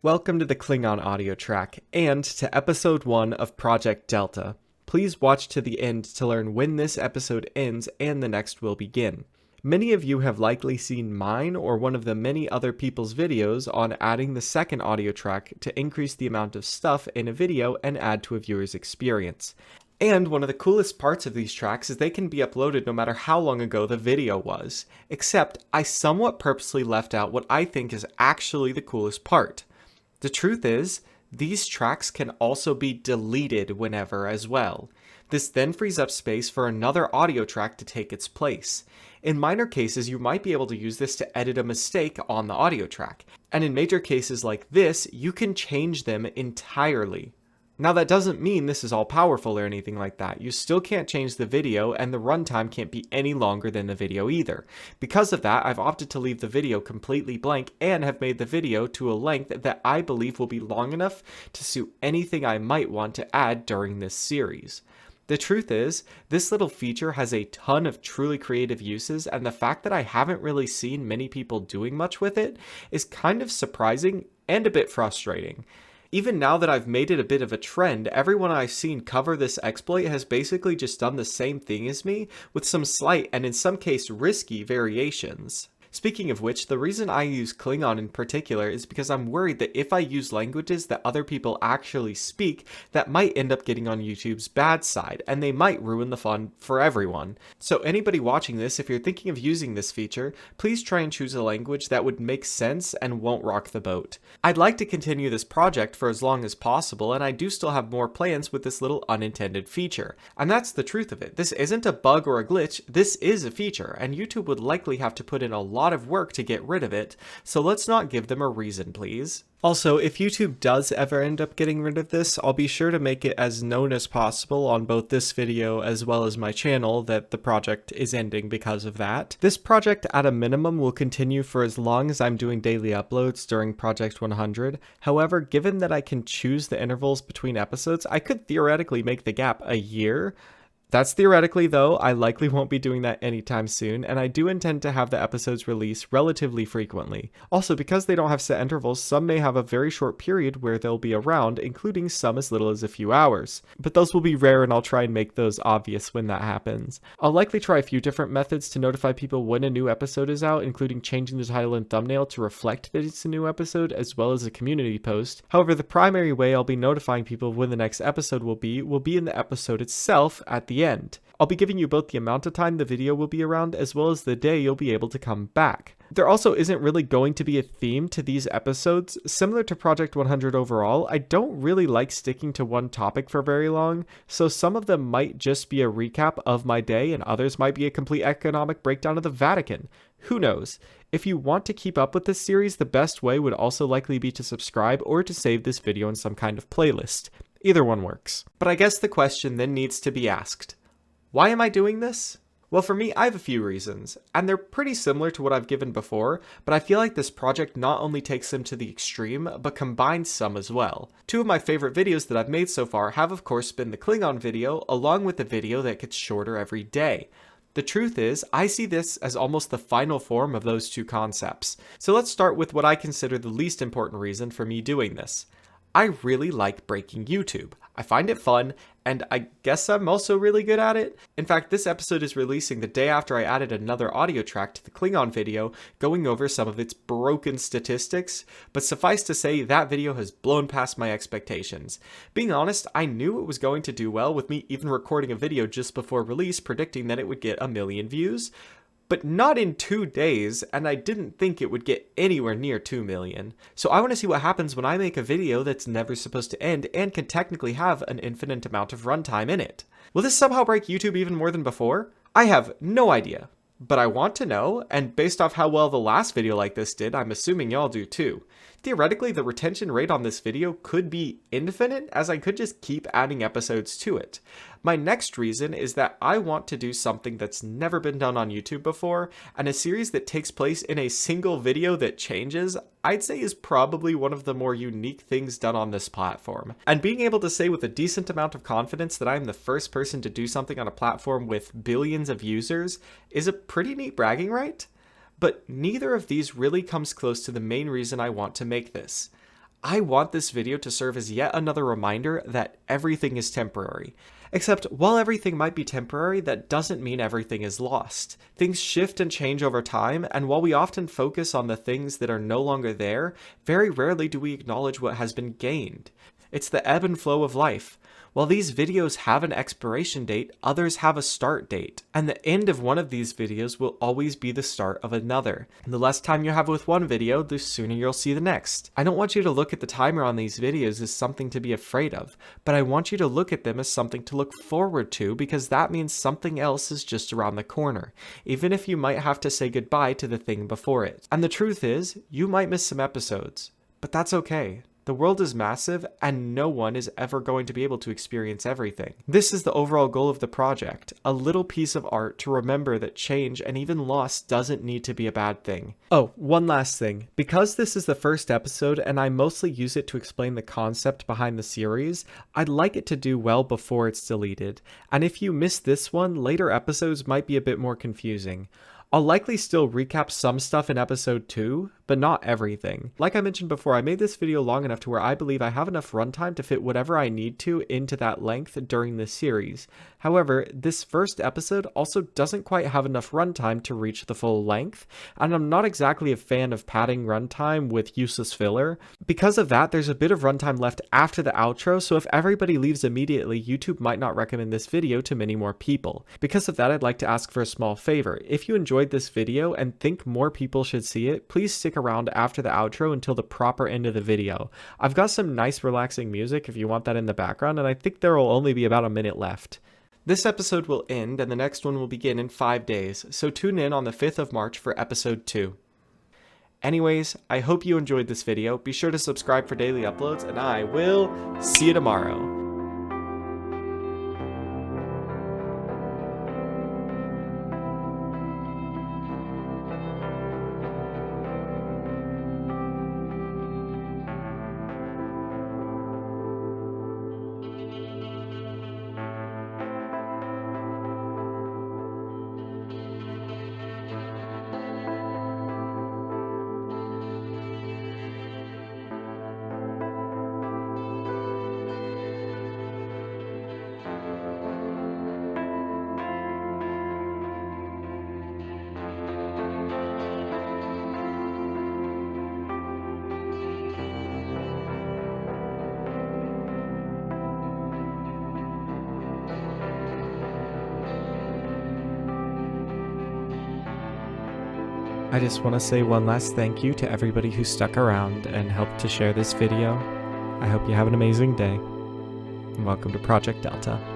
Welcome to the Klingon audio track, and to episode 1 of Project Delta. Please watch to the end to learn when this episode ends and the next will begin. Many of you have likely seen mine or one of the many other people's videos on adding the second audio track to increase the amount of stuff in a video and add to a viewer's experience. And one of the coolest parts of these tracks is they can be uploaded no matter how long ago the video was. Except, I somewhat purposely left out what I think is actually the coolest part. The truth is, these tracks can also be deleted whenever as well. This then frees up space for another audio track to take its place. In minor cases, you might be able to use this to edit a mistake on the audio track, and in major cases like this, you can change them entirely. Now that doesn't mean this is all powerful or anything like that. You still can't change the video, and the runtime can't be any longer than the video either. Because of that, I've opted to leave the video completely blank and have made the video to a length that I believe will be long enough to suit anything I might want to add during this series. The truth is, this little feature has a ton of truly creative uses, and the fact that I haven't really seen many people doing much with it is kind of surprising and a bit frustrating. Even now that I've made it a bit of a trend, everyone I've seen cover this exploit has basically just done the same thing as me, with some slight and in some case risky variations. Speaking of which, the reason I use Klingon in particular is because I'm worried that if I use languages that other people actually speak, that might end up getting on YouTube's bad side, and they might ruin the fun for everyone. So anybody watching this, if you're thinking of using this feature, please try and choose a language that would make sense and won't rock the boat. I'd like to continue this project for as long as possible, and I do still have more plans with this little unintended feature. And that's the truth of it. This isn't a bug or a glitch, this is a feature, and YouTube would likely have to put in a lot of work to get rid of it, so let's not give them a reason, please. Also, if YouTube does ever end up getting rid of this, I'll be sure to make it as known as possible on both this video as well as my channel that the project is ending because of that. This project at a minimum will continue for as long as I'm doing daily uploads during Project 100. However, given that I can choose the intervals between episodes, I could theoretically make the gap a year. That's theoretically though, I likely won't be doing that anytime soon, and I do intend to have the episodes released relatively frequently. Also, because they don't have set intervals, some may have a very short period where they'll be around, including some as little as a few hours. But those will be rare, and I'll try and make those obvious when that happens. I'll likely try a few different methods to notify people when a new episode is out, including changing the title and thumbnail to reflect that it's a new episode, as well as a community post. However, the primary way I'll be notifying people when the next episode will be in the episode itself at the end. I'll be giving you both the amount of time the video will be around as well as the day you'll be able to come back. There also isn't really going to be a theme to these episodes. Similar to Project 100 overall, I don't really like sticking to one topic for very long, so some of them might just be a recap of my day and others might be a complete economic breakdown of the Vatican. Who knows? If you want to keep up with this series, the best way would also likely be to subscribe or to save this video in some kind of playlist. Either one works. But I guess the question then needs to be asked. Why am I doing this? Well, for me, I have a few reasons, and they're pretty similar to what I've given before, but I feel like this project not only takes them to the extreme, but combines some as well. Two of my favorite videos that I've made so far have of course been the Klingon video, along with the video that gets shorter every day. The truth is, I see this as almost the final form of those two concepts. So let's start with what I consider the least important reason for me doing this. I really like breaking YouTube. I find it fun, and I guess I'm also really good at it. In fact, this episode is releasing the day after I added another audio track to the Klingon video, going over some of its broken statistics, but suffice to say, that video has blown past my expectations. Being honest, I knew it was going to do well, with me even recording a video just before release predicting that it would get 1 million views. But not in 2 days, and I didn't think it would get anywhere near 2 million. So I want to see what happens when I make a video that's never supposed to end and can technically have an infinite amount of runtime in it. Will this somehow break YouTube even more than before? I have no idea, but I want to know, and based off how well the last video like this did, I'm assuming y'all do too. Theoretically, the retention rate on this video could be infinite, as I could just keep adding episodes to it. My next reason is that I want to do something that's never been done on YouTube before, and a series that takes place in a single video that changes, I'd say is probably one of the more unique things done on this platform. And being able to say with a decent amount of confidence that I'm the first person to do something on a platform with billions of users is a pretty neat bragging right. But neither of these really comes close to the main reason I want to make this. I want this video to serve as yet another reminder that everything is temporary. Except, while everything might be temporary, that doesn't mean everything is lost. Things shift and change over time, and while we often focus on the things that are no longer there, very rarely do we acknowledge what has been gained. It's the ebb and flow of life. While these videos have an expiration date, others have a start date, and the end of one of these videos will always be the start of another. And the less time you have with one video, the sooner you'll see the next. I don't want you to look at the timer on these videos as something to be afraid of, but I want you to look at them as something to look forward to, because that means something else is just around the corner, even if you might have to say goodbye to the thing before it. And the truth is, you might miss some episodes, but that's okay. The world is massive, and no one is ever going to be able to experience everything. This is the overall goal of the project, a little piece of art to remember that change and even loss doesn't need to be a bad thing. Oh, one last thing. Because this is the first episode and I mostly use it to explain the concept behind the series, I'd like it to do well before it's deleted. And if you miss this one, later episodes might be a bit more confusing. I'll likely still recap some stuff in episode 2, but not everything. Like I mentioned before, I made this video long enough to where I believe I have enough runtime to fit whatever I need to into that length during this series. However, this first episode also doesn't quite have enough runtime to reach the full length, and I'm not exactly a fan of padding runtime with useless filler. Because of that, there's a bit of runtime left after the outro, so if everybody leaves immediately, YouTube might not recommend this video to many more people. Because of that, I'd like to ask for a small favor. If you enjoyed this video and think more people should see it, please stick around after the outro until the proper end of the video. I've got some nice relaxing music if you want that in the background, and I think there will only be about a minute left. This episode will end and the next one will begin in 5 days, so tune in on the 5th of March for episode 2. Anyways, I hope you enjoyed this video. Be sure to subscribe for daily uploads, and I will see you tomorrow. I just want to say one last thank you to everybody who stuck around and helped to share this video. I hope you have an amazing day, and welcome to Project Delta.